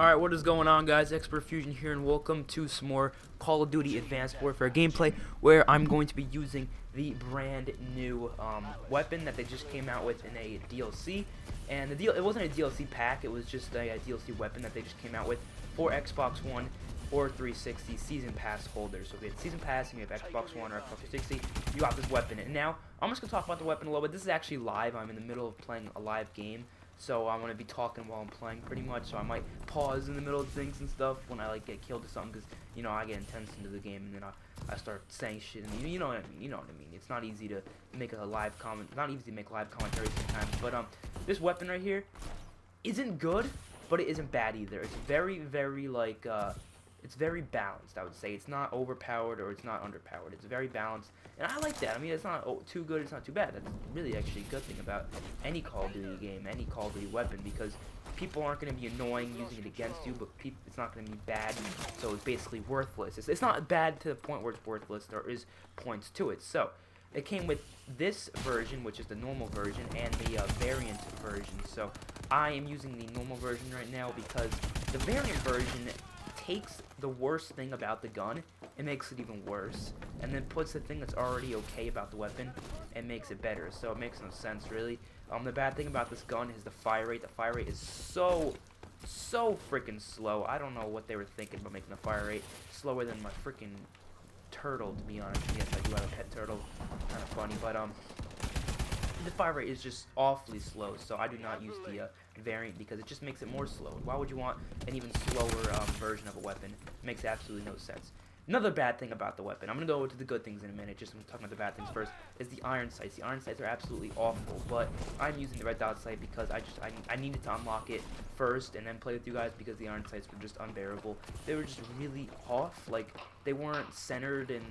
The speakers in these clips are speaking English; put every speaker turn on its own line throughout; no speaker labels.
Alright, what is going on, guys? Xpertfusion here, and welcome to some more Call of Duty Advanced Warfare gameplay, where I'm going to be using the brand new weapon that they just came out with in a DLC. And it wasn't a DLC pack, it was just a DLC weapon that they just came out with for Xbox One or 360 Season Pass holders. So if you have Season Pass and you have Xbox One or Xbox 360, you got this weapon. And now, I'm just going to talk about the weapon a little bit. This is actually live. I'm in the middle of playing a live game. So I'm going to be talking while I'm playing pretty much, so I might pause in the middle of things and stuff when I like get killed or something, because you know I get intense into the game and then I start saying shit, and you know what I mean. It's not easy to make a live comment, not easy to make live commentary sometimes. But this weapon right here isn't good, but it isn't bad either. It's very like it's very balanced, I would say. It's not overpowered or it's not underpowered. It's very balanced, and I like that. I mean, it's not too good, it's not too bad. That's really actually a good thing about any Call of Duty game, any Call of Duty weapon, because people aren't going to be annoying using it against you, but it's not going to be bad, so it's basically worthless. It's not bad to the point where it's worthless. There is points to it. So it came with this version, which is the normal version, and the variant version. So I am using the normal version right now because the variant version takes the worst thing about the gun and makes it even worse, and then puts the thing that's already okay about the weapon and makes it better. So it makes no sense, really. The bad thing about this gun is the fire rate. The fire rate is so freaking slow. I don't know what they were thinking about making the fire rate slower than my freaking turtle, to be honest. Yes, I do have a pet turtle. Kind of funny, but the fire rate is just awfully slow, so I do not use the variant because it just makes it more slow. Why would you want an even slower version of a weapon? It makes absolutely no sense. Another bad thing about the weapon, I'm going to go over to the good things in a minute, just I'm talking about the bad things first, is the iron sights. The iron sights are absolutely awful, but I'm using the red dot sight because I needed to unlock it first and then play with you guys, because the iron sights were just unbearable. They were just really off, like they weren't centered, and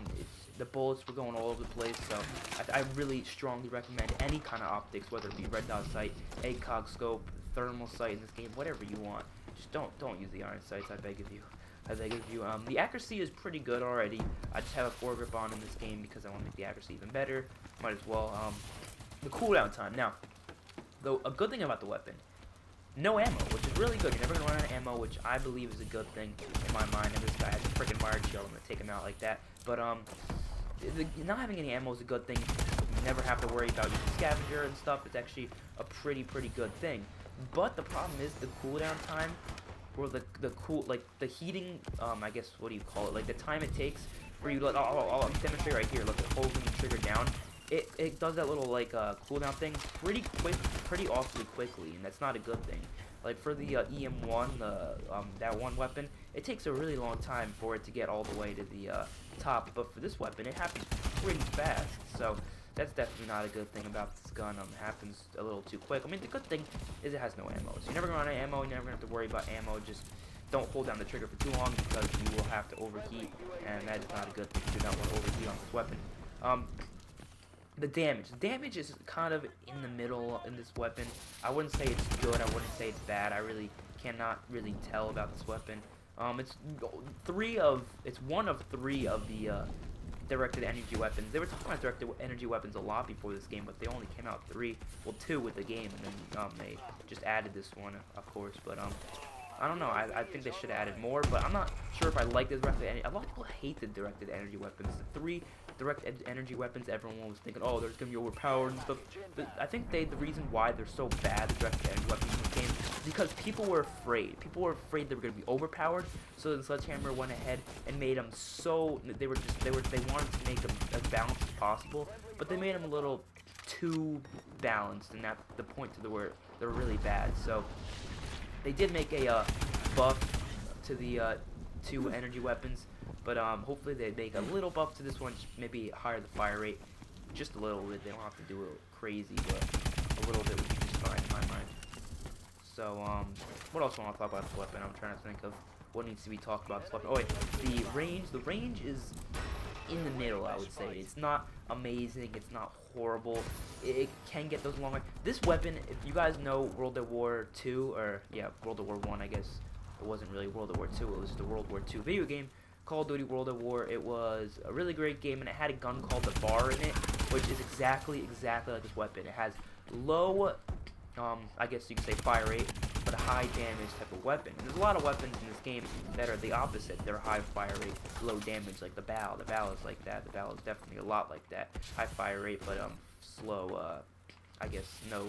the bullets were going all over the place. So I really strongly recommend any kind of optics, whether it be red dot sight, ACOG scope, thermal sight in this game, whatever you want. Just don't use the iron sights, I beg of you. The accuracy is pretty good already. I just have a foregrip on in this game because I want to make the accuracy even better. Might as well. The cooldown time. Now, though, a good thing about the weapon, no ammo, which is really good. You're never going to run out of ammo, which I believe is a good thing in my mind. And this guy has a freaking fire shield. I'm going to take him out like that. But not having any ammo is a good thing. You never have to worry about using scavenger and stuff. It's actually a pretty good thing. But the problem is the cooldown time, or the heating, I guess, what do you call it, like the time it takes for you to, I'll demonstrate right here. Look, holding the trigger down, it does that little like cooldown thing pretty awfully quickly, and that's not a good thing. Like for the EM1, that one weapon, it takes a really long time for it to get all the way to the top, but for this weapon, it happens pretty fast. So that's definitely not a good thing about this gun. It happens a little too quick. I mean, the good thing is it has no ammo. So you're never going to run out of ammo. You're never going to have to worry about ammo. Just don't hold down the trigger for too long, because you will have to overheat, and that is not a good thing. You do not want to overheat on this weapon. The damage. The damage is kind of in the middle in this weapon. I wouldn't say it's good. I wouldn't say it's bad. I really cannot really tell about this weapon. It's one of three of the directed energy weapons. They were talking about directed energy weapons a lot before this game, but they only came out two with the game, and then they just added this one, of course. But I don't know. I think they should have added more, but I'm not sure if I like the directed energy. A lot of people hate the directed energy weapons. The three directed energy weapons, everyone was thinking, oh, they're gonna be overpowered and stuff. But I think the reason why they're so bad, the directed energy weapons in the game, is because people were afraid. People were afraid they were gonna be overpowered. So the Sledgehammer went ahead and made them so they wanted to make them as balanced as possible, but they made them a little too balanced, and that's the point to where they're really bad. So they did make a buff to the two energy weapons, but hopefully they make a little buff to this one, just maybe higher the fire rate, just a little bit. They don't have to do it crazy, but a little bit would be just fine in my mind. So what else do I want to talk about this weapon? I'm trying to think of what needs to be talked about this weapon. Oh wait, the range. The range is in the middle, I would say. It's not amazing. It's not horrible. It can get those long. This weapon, if you guys know World War II, or yeah, World War I, I guess it wasn't really World War II. It was just a World War II video game, Call of Duty World at War. It was a really great game, and it had a gun called the Bar in it, which is exactly like this weapon. It has low I guess you could say fire rate, but a high damage type of weapon. And there's a lot of weapons in this game that are the opposite. They're high fire rate, low damage, like the bow. The bow is like that. The bow is definitely a lot like that. High fire rate, but slow. I guess no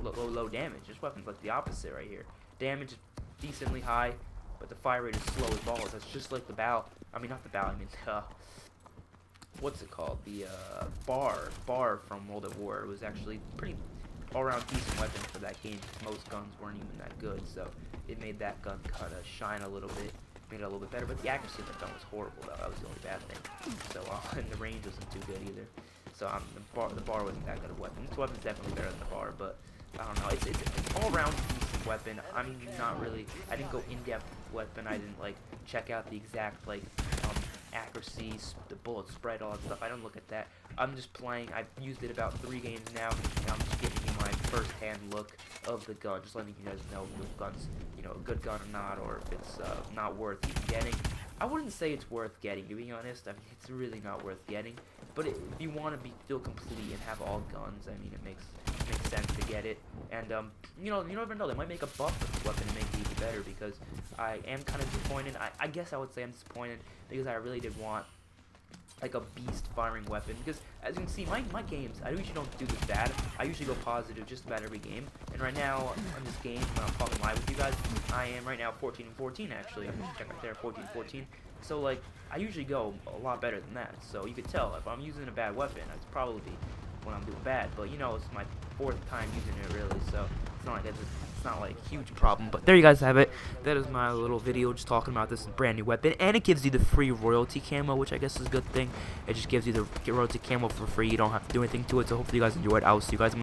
low damage. This weapon's like the opposite right here. Damage is decently high, but the fire rate is slow as balls. That's just like the bow. I mean, not the bow. I mean, what's it called? The bar from World at War. It was actually pretty all-around decent weapon for that game. Most guns weren't even that good, so it made that gun kind of shine a little bit, made it a little bit better. But the accuracy of the gun was horrible. That was the only bad thing. So and the range wasn't too good either. So the bar wasn't that good a weapon. This weapon's definitely better than the bar, but I don't know. It's all-around decent weapon. I'm not really. I didn't go in-depth weapon. I didn't like check out the exact like accuracy, the bullet spread, all that stuff. I don't look at that. I'm just playing. I've used it about 3 games now, and I'm just giving you my first-hand look of the gun, just letting you guys know if the gun's, a good gun or not, or if it's not worth even getting. I wouldn't say it's worth getting, to be honest. I mean, it's really not worth getting. But if you want to feel complete and have all guns, I mean, it makes sense to get it. And you never know. They might make a buff with this weapon and make it even better, because I am kind of disappointed. I guess I would say I'm disappointed because I really did want like a beast firing weapon, because as you can see, my games, I usually don't do this bad. I usually go positive just about every game, and right now on this game, when I'm talking live with you guys, I am right now 14-14 actually. I'm checking right there, 14-14. So like, I usually go a lot better than that. So you could tell if I'm using a bad weapon, it's probably when I'm doing bad. But it's my 4th time using it really, so it's not like a huge problem. But there you guys have it. That is my little video just talking about this brand new weapon, and it gives you the free royalty camo, which I guess is a good thing. It just gives you the royalty camo for free. You don't have to do anything to it. So hopefully you guys enjoyed. I will see you guys